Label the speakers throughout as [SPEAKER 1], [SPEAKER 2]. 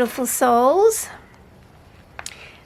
[SPEAKER 1] beautiful souls.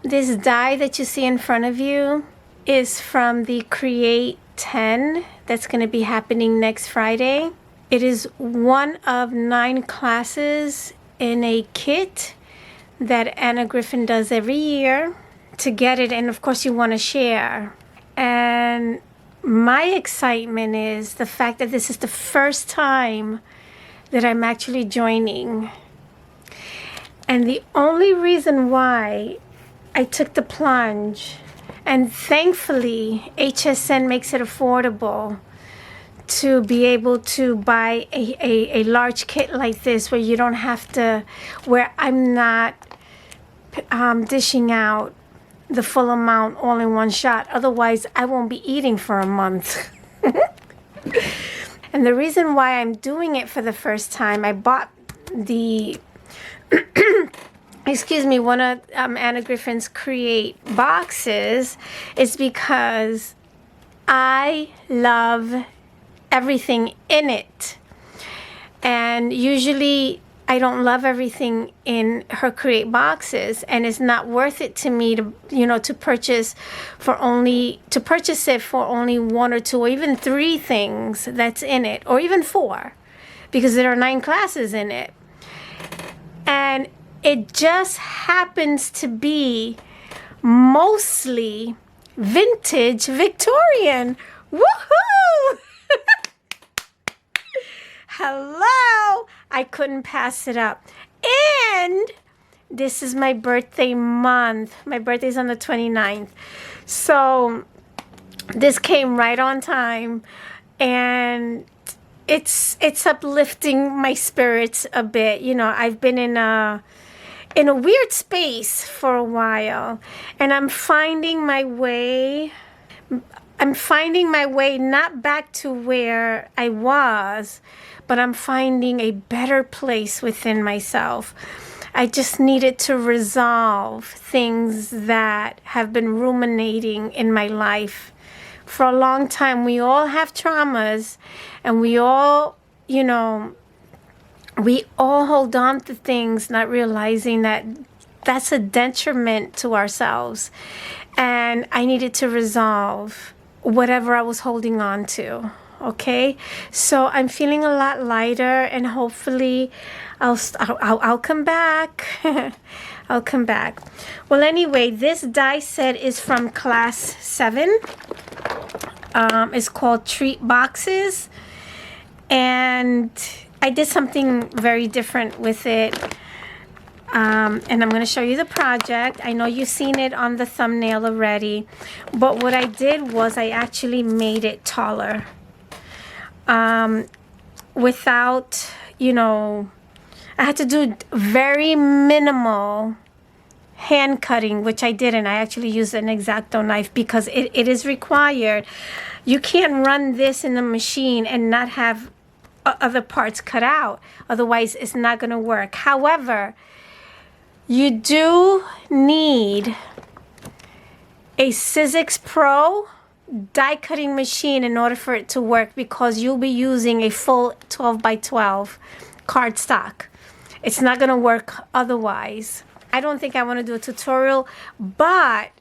[SPEAKER 1] This die that you see in front of you is from the Create 10 that's going to be happening next Friday. It is one of 9 classes in a kit that Anna Griffin does every year. To get it, and of course you want to share. And my excitement is the fact that this is the first time that I'm actually joining. And the only reason why I took the plunge, and thankfully HSN makes it affordable to be able to buy a large kit like this, where you don't have to, where I'm not dishing out the full amount all in one shot. Otherwise, I won't be eating for a month. And the reason why I'm doing it for the first time, I bought the, excuse me, one of Anna Griffin's Create boxes, is because I love everything in it. And usually I don't love everything in her Create boxes, and it's not worth it to me to, to purchase it for only 1 or 2 or even 3 things that's in it, or even 4, because there are 9 classes in it. And it just happens to be mostly vintage Victorian. Woohoo! Hello! I couldn't pass it up. And this is my birthday month. My birthday's on the 29th. So this came right on time. And it's uplifting my spirits a bit. I've been in a weird space for a while. And I'm finding my way. I'm finding my way not back to where I was, but I'm finding a better place within myself. I just needed to resolve things that have been ruminating in my life for a long time. We all have traumas, and we all hold on to things, not realizing that that's a detriment to ourselves. And I needed to resolve whatever I was holding on to. Okay, so I'm feeling a lot lighter, and hopefully I'll come back. I'll come back. Well, anyway, this die set is from class 7. It's called Treat Boxes, and I did something very different with it. And I'm going to show you the project. I know you've seen it on the thumbnail already, but what I did was I actually made it taller. Without, I had to do very minimal hand cutting, which I didn't. I actually used an X-Acto knife because it is required. You can't run this in the machine and not have other parts cut out. Otherwise, it's not going to work. However, you do need a Sizzix Pro die cutting machine in order for it to work, because you'll be using a full 12 by 12 cardstock. It's not going to work otherwise. I don't think I want to do a tutorial, but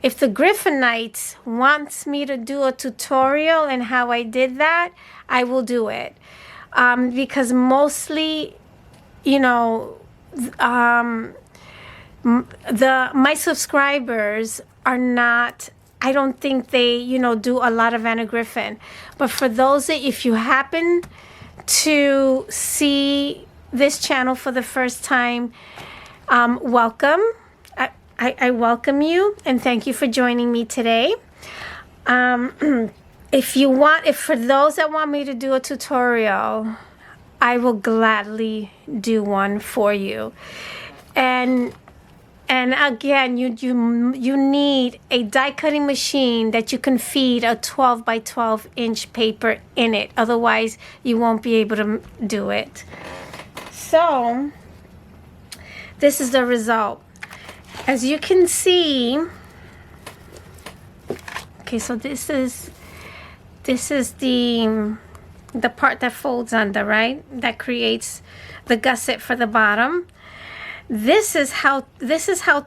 [SPEAKER 1] if the Griffinites wants me to do a tutorial and how I did that, I will do it. Because mostly, my subscribers are not, I don't think they, do a lot of Anna Griffin. But for those that, if you happen to see this channel for the first time, welcome. I welcome you, and thank you for joining me today. If for those that want me to do a tutorial, I will gladly do one for you. And again, you need a die cutting machine that you can feed a 12 by 12 inch paper in it. Otherwise, you won't be able to do it. So, this is the result. As you can see, okay, so this is the part that folds under, right? That creates the gusset for the bottom. This is how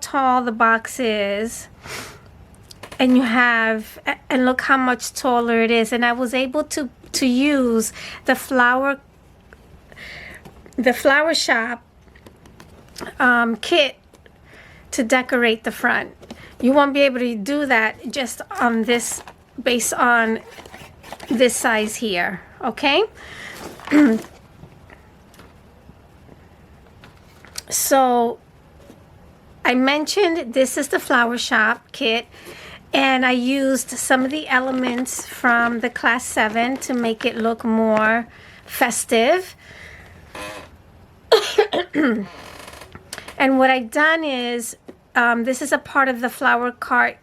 [SPEAKER 1] tall the box is. And you have, and look how much taller it is. And I was able to use the flower shop kit to decorate the front. You won't be able to do that just on this, based on this size here, okay? So I mentioned this is the flower shop kit, and I used some of the elements from the class 7 to make it look more festive. And what I've done is, this is a part of the flower cart,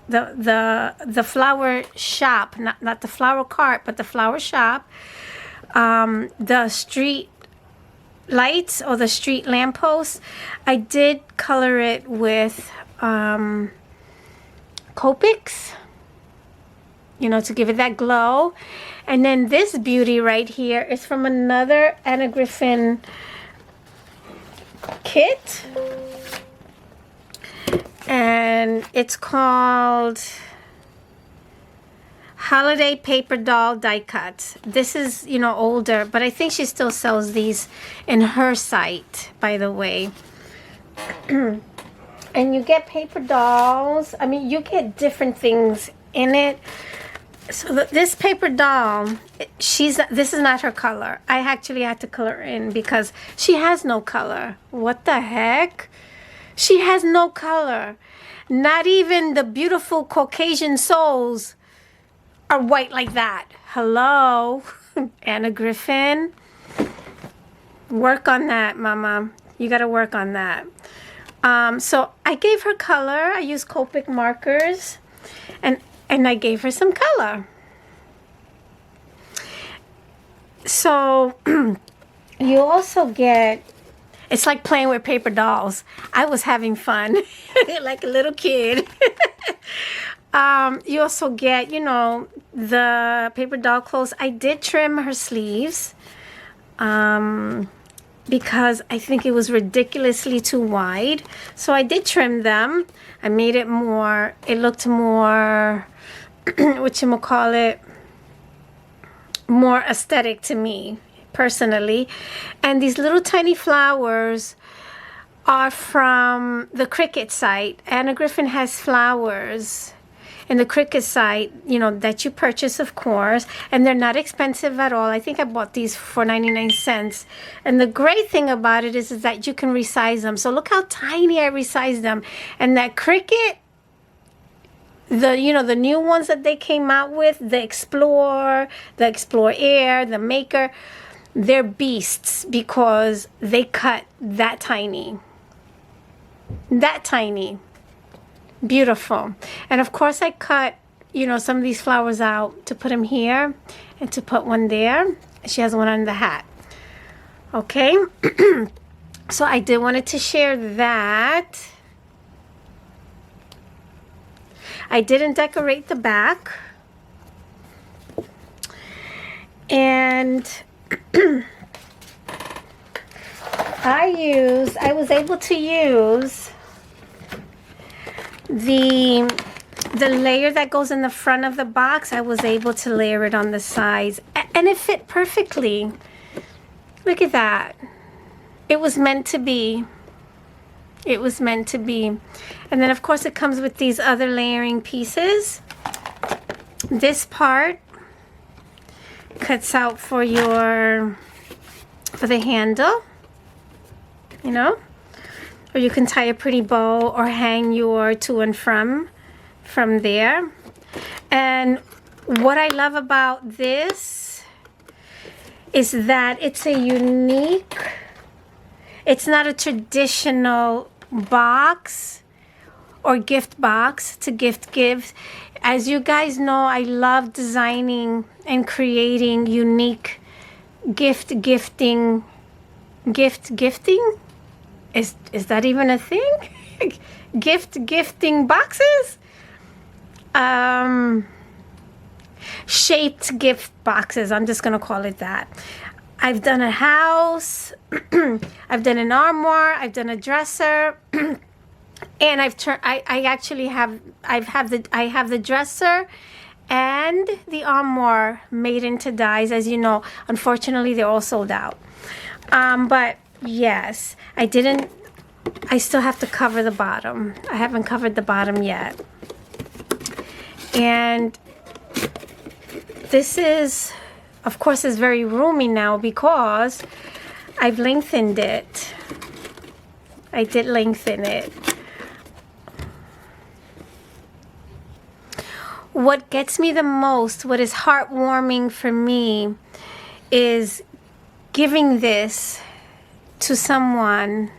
[SPEAKER 1] the flower shop, not the flower cart, but the flower shop. The street lights, or the street lampposts, I did color it with Copics, you know, to give it that glow. And then this beauty right here is from another Anna Griffin kit, and it's called Holiday Paper Doll Die Cuts. This is, you know, older, but I think she still sells these in her site, by the way. And you get paper dolls. I mean, you get different things in it. So this paper doll, this is not her color. I actually had to color in because she has no color. What the heck? She has no color. Not even the beautiful Caucasian souls are white like that. Hello, Anna Griffin. Work on that, mama. You got to work on that. So I gave her color. I used Copic markers, and I gave her some color. So you also get, it's like playing with paper dolls. I was having fun like a little kid. You also get, you know, the paper doll clothes. I did trim her sleeves because I think it was ridiculously too wide. So I did trim them. I made it more, it looked more, whatchamacallit, more aesthetic to me, personally. And these little tiny flowers are from the Cricut site. Anna Griffin has flowers in the Cricut site, you know, that you purchase, of course, and they're not expensive at all. I think I bought these for 99 cents. And the great thing about it is that you can resize them. So look how tiny I resized them. And that Cricut, the new ones that they came out with, the Explore Air, the Maker, they're beasts because they cut that tiny. That tiny. Beautiful. And of course I cut, you know, some of these flowers out to put them here and to put one there. She has one on the hat. Okay. So I did wanted to share that. I didn't decorate the back. And I was able to use the layer that goes in the front of the box. I was able to layer it on the sides, and it fit perfectly. Look at that. It was meant to be. It was meant to be. And then of course it comes with these other layering pieces. This part cuts out for the handle, you know, or you can tie a pretty bow or hang your to and from there. And what I love about this is that it's a unique, it's not a traditional box or gift box to gift gifts. As you guys know, I love designing and creating unique gifting. Is that even a thing? Gifting boxes? Shaped gift boxes. I'm just gonna call it that. I've done a house, I've done an armoire, I've done a dresser, and I actually have the dresser and the armoire made into dies. As you know, unfortunately, they're all sold out. But yes, I still have to cover the bottom. I haven't covered the bottom yet. And this is, of course, is very roomy now because I've lengthened it. I did lengthen it. What gets me the most, what is heartwarming for me, is giving this to someone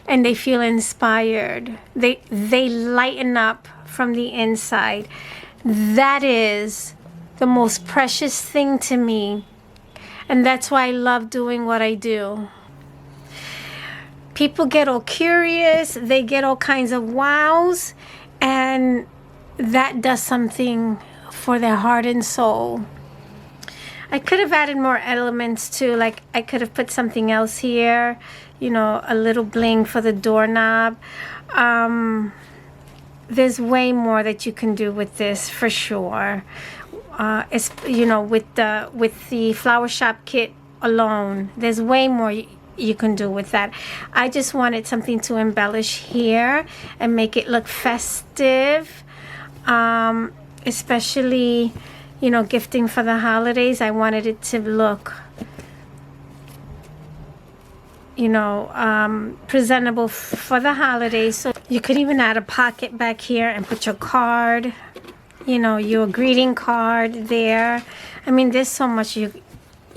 [SPEAKER 1] and they feel inspired. They lighten up from the inside. That is the most precious thing to me. And that's why I love doing what I do. People get all curious, they get all kinds of wows, and that does something for their heart and soul. I could have added more elements too, like I could have put something else here, you know, a little bling for the doorknob. There's way more that you can do with this for sure. It's, you know, with the flower shop kit alone, there's way more you can do with that. I just wanted something to embellish here and make it look festive. Especially, you know, gifting for the holidays. I wanted it to look, you know, presentable for the holidays. So you could even add a pocket back here and put your card, you know, your greeting card there. I mean, there's so much you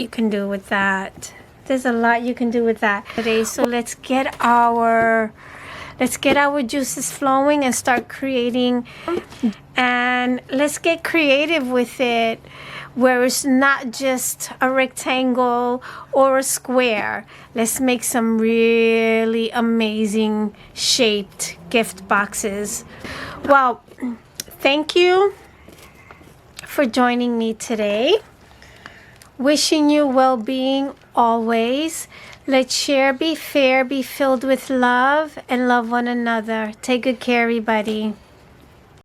[SPEAKER 1] can do with that. There's a lot you can do with that today. So let's get our juices flowing and start creating. And let's get creative with it, where it's not just a rectangle or a square. Let's make some really amazing shaped gift boxes. Well, thank you for joining me today. Wishing you well-being always. Let's share, be fair, be filled with love, and love one another. Take good care, everybody.